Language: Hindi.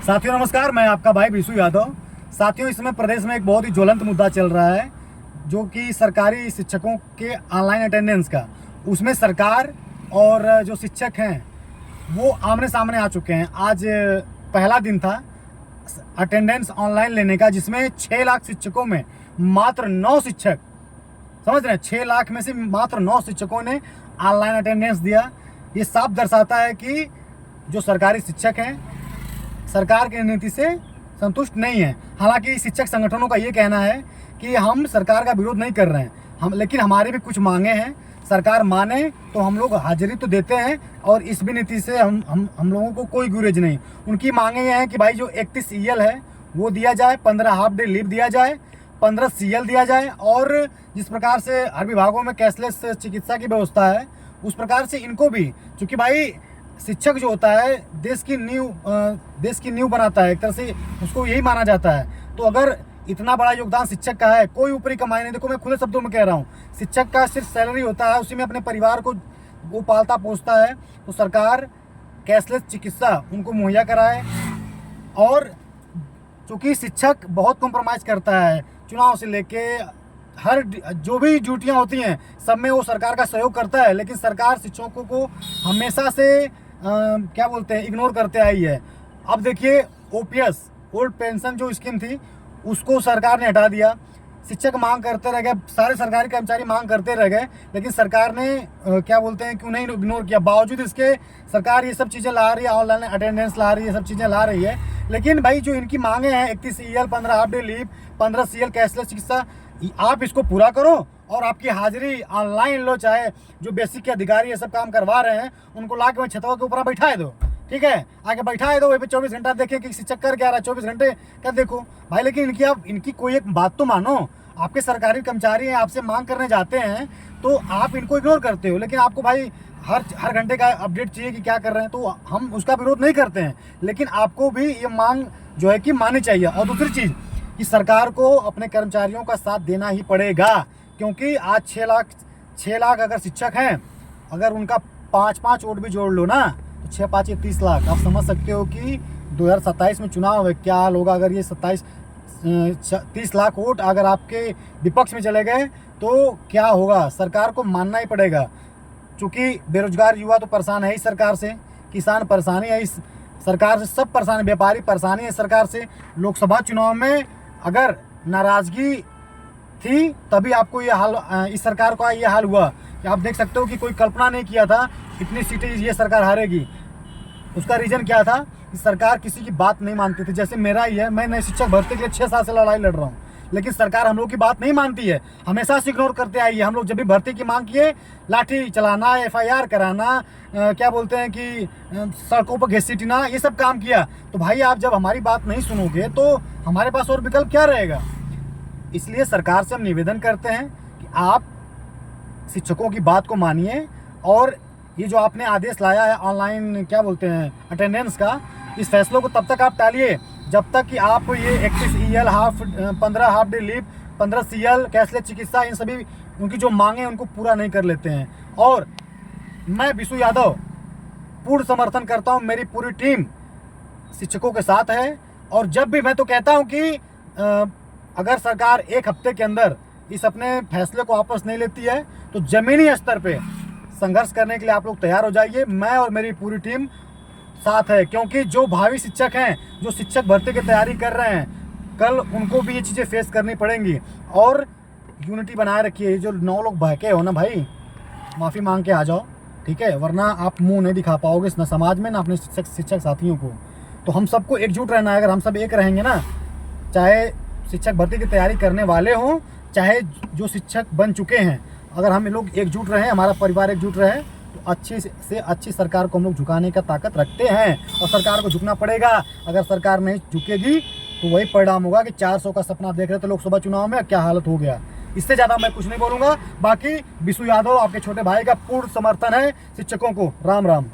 साथियों नमस्कार, मैं आपका भाई बिशु यादव। साथियों, इस समय प्रदेश में एक बहुत ही ज्वलंत मुद्दा चल रहा है जो कि सरकारी शिक्षकों के ऑनलाइन अटेंडेंस का। उसमें सरकार और जो शिक्षक हैं वो आमने सामने आ चुके हैं। आज पहला दिन था अटेंडेंस ऑनलाइन लेने का, जिसमें 6 लाख शिक्षकों में मात्र 9 शिक्षक, समझ रहे हैं, 6 लाख में से मात्र 9 शिक्षकों ने ऑनलाइन अटेंडेंस दिया। ये साफ दर्शाता है कि जो सरकारी शिक्षक हैं सरकार की नीति से संतुष्ट नहीं है। हालांकि शिक्षक संगठनों का ये कहना है कि हम सरकार का विरोध नहीं कर रहे हैं, लेकिन हमारी भी कुछ मांगे हैं। सरकार माने तो हम लोग हाजिरी तो देते हैं और इस भी नीति से हम लोगों को कोई गुरेज नहीं। उनकी मांगे ये हैं कि भाई जो 31 CL है वो दिया जाए, 15 हाफ डे लीव दिया जाए, 15 CL दिया जाए, और जिस प्रकार से हर विभागों में कैशलेस चिकित्सा की व्यवस्था है उस प्रकार से इनको भी, क्योंकि भाई शिक्षक जो होता है देश की नींव बनाता है, एक तरह से उसको यही माना जाता है। तो अगर इतना बड़ा योगदान शिक्षक का है, कोई ऊपरी कमाई नहीं। देखो, मैं खुले शब्दों में कह रहा हूँ, शिक्षक का सिर्फ सैलरी होता है, उसी में अपने परिवार को वो पालता पोसता है। तो सरकार कैशलेस चिकित्सा उनको मुहैया कराए। और चूँकि शिक्षक बहुत कॉम्प्रोमाइज़ करता है, चुनाव से लेके हर जो भी ड्यूटियाँ होती हैं सब में वो सरकार का सहयोग करता है, लेकिन सरकार शिक्षकों को हमेशा से क्या बोलते हैं, इग्नोर करते आई है। अब देखिए, OPS ओल्ड पेंशन जो स्कीम थी उसको सरकार ने हटा दिया। शिक्षक मांग करते रह गए, सारे सरकारी कर्मचारी मांग करते रह गए, लेकिन सरकार ने क्या बोलते हैं कि उन्हें इग्नोर किया। बावजूद इसके सरकार ये सब चीज़ें ला रही है, ऑनलाइन अटेंडेंस ला रही है, ये सब चीज़ें ला रही है। लेकिन भाई जो इनकी मांगे हैं 31 CL, 15 half day leave, 15 CL cashless चिकित्सा, आप इसको पूरा करो और आपकी हाजिरी ऑनलाइन लो। चाहे जो बेसिक के अधिकारी ये सब काम करवा रहे हैं उनको ला के वहीं छतों के ऊपर बैठाए दो, ठीक है, आगे बैठाए दो, वहीं पे 24 घंटा देखें कि शिक्षक कर क्या रहा है, 24 घंटे क्या देखो भाई। लेकिन इनकी कोई एक बात तो मानो। आपके सरकारी कर्मचारी हैं, आपसे मांग करने जाते हैं तो आप इनको इग्नोर करते हो, लेकिन आपको भाई हर घंटे का अपडेट चाहिए कि क्या कर रहे हैं। तो हम उसका विरोध नहीं करते हैं, लेकिन आपको भी ये मांग जो है कि माननी चाहिए। और दूसरी चीज़ कि सरकार को अपने कर्मचारियों का साथ देना ही पड़ेगा, क्योंकि आज 6 लाख अगर शिक्षक हैं, अगर उनका 5-5 वोट भी जोड़ लो ना तो 6 5 30 लाख। आप समझ सकते हो कि 2027 में चुनाव है, क्या हाल होगा अगर ये 30 लाख वोट अगर आपके विपक्ष में चले गए तो क्या होगा। सरकार को मानना ही पड़ेगा, क्योंकि बेरोजगार युवा तो परेशान है ही सरकार से, किसान परेशानी है इस सरकार से, सब परेशान है, व्यापारी परेशानी है सरकार से। लोकसभा चुनाव में अगर नाराज़गी थी तभी आपको ये हाल, इस सरकार का ये हाल हुआ कि आप देख सकते हो कि कोई कल्पना नहीं किया था इतनी सीटें ये सरकार हारेगी। उसका रीज़न क्या था कि सरकार किसी की बात नहीं मानती थी। जैसे मेरा ही है, मैं नए शिक्षक भर्ती के लिए 6 साल से लड़ाई लड़ रहा हूँ, लेकिन सरकार हम लोग की बात नहीं मानती है, हमेशा से इग्नोर करते आई है। हम लोग जब भी भर्ती की मांग किए, लाठी चलाना, FIR कराना, क्या बोलते हैं कि सड़कों पर घसीटना, ये सब काम किया। तो भाई आप जब हमारी बात नहीं सुनोगे तो हमारे पास और विकल्प क्या रहेगा। इसलिए सरकार से हम निवेदन करते हैं कि आप शिक्षकों की बात को मानिए, और ये जो आपने आदेश लाया है ऑनलाइन क्या बोलते हैं अटेंडेंस का, इस फैसलों को तब तक आप टालिए जब तक कि आप ये 31 EL 15 half day leave, 15 CL cashless चिकित्सा, इन सभी उनकी जो मांगे उनको पूरा नहीं कर लेते हैं। और मैं बिशु यादव पूर्ण समर्थन करता हूं, मेरी पूरी टीम शिक्षकों के साथ है। और जब भी मैं तो कहता हूं कि अगर सरकार 1 हफ्ते के अंदर इस अपने फैसले को वापस नहीं लेती है तो ज़मीनी स्तर पे संघर्ष करने के लिए आप लोग तैयार हो जाइए। मैं और मेरी पूरी टीम साथ है, क्योंकि जो भावी शिक्षक हैं, जो शिक्षक भर्ती की तैयारी कर रहे हैं, कल उनको भी ये चीज़ें फेस करनी पड़ेंगी। और यूनिटी बनाए रखिए। जो 9 लोग बहके हो ना भाई, माफ़ी मांग के आ जाओ, ठीक है, वरना आप मुंह नहीं दिखा पाओगे ना समाज में, ना अपने शिक्षक साथियों को। तो हम सबको एकजुट रहना है। अगर हम सब एक रहेंगे ना, चाहे शिक्षक भर्ती की तैयारी करने वाले हों, चाहे जो शिक्षक बन चुके हैं, अगर हम लोग एकजुट रहें, हमारा परिवार एकजुट रहे, तो अच्छी से अच्छी सरकार को हम लोग झुकाने का ताकत रखते हैं। और सरकार को झुकना पड़ेगा। अगर सरकार नहीं झुकेगी तो वही परिणाम होगा कि 400 का सपना देख रहे थे लोकसभा चुनाव में, क्या हालत हो गया। इससे ज़्यादा मैं कुछ नहीं बोलूँगा। बाकी बिशु यादव आपके छोटे भाई का पूर्ण समर्थन है शिक्षकों को। राम राम।